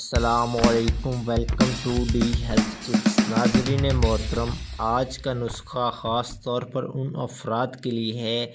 अस्सलामुअलैकुम, welcome to the health tips. नाज़रीन मोहतरम, आज का नुस्खा ख़ास तौर पर उन अफराद के लिए है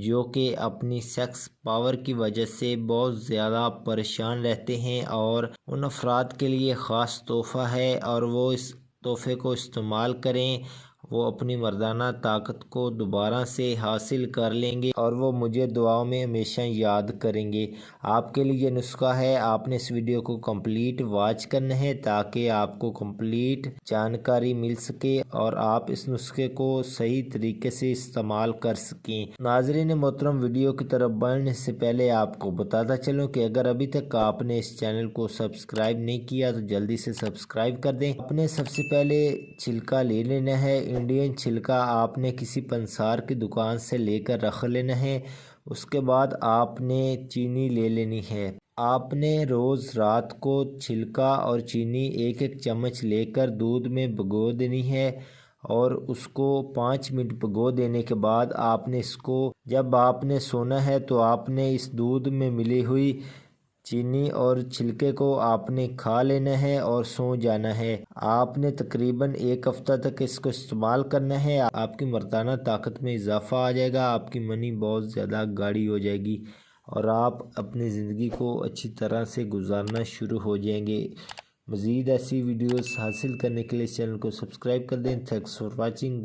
जो कि अपनी सेक्स पावर की वजह से बहुत ज़्यादा परेशान रहते हैं, और उन अफराद के लिए ख़ास तोहफ़ा है और वो इस तोहफ़े को इस्तेमाल करें, वो अपनी मर्दाना ताकत को दोबारा से हासिल कर लेंगे और वो मुझे दुआओं में हमेशा याद करेंगे। आपके लिए नुस्खा है, आपने इस वीडियो को कंप्लीट वॉच करना है ताकि आपको कंप्लीट जानकारी मिल सके और आप इस नुस्खे को सही तरीके से इस्तेमाल कर सकें। नाज़रीन मोहतरम, वीडियो की तरफ बढ़ने से पहले आपको बताता चलूँ कि अगर अभी तक आपने इस चैनल को सब्सक्राइब नहीं किया तो जल्दी से सब्सक्राइब कर दें। आपने सबसे पहले छिलका ले लेना है। इंडियन छिलका आपने किसी पंसार की दुकान से लेकर रख लेना है। उसके बाद आपने चीनी ले लेनी है। आपने रोज़ रात को छिलका और चीनी एक एक चम्मच लेकर दूध में भिगो देनी है, और उसको 5 मिनट भिगो देने के बाद आपने इसको, जब आपने सोना है तो आपने इस दूध में मिली हुई चीनी और छिलके को आपने खा लेना है और सो जाना है। आपने तकरीबन 1 हफ्ता तक इसको इस्तेमाल करना है। आपकी मर्दाना ताकत में इजाफा आ जाएगा, आपकी मनी बहुत ज़्यादा गाढ़ी हो जाएगी और आप अपनी ज़िंदगी को अच्छी तरह से गुजारना शुरू हो जाएंगे। मज़ीद ऐसी वीडियोस हासिल करने के लिए इस चैनल को सब्सक्राइब कर दें। Thanks for watching.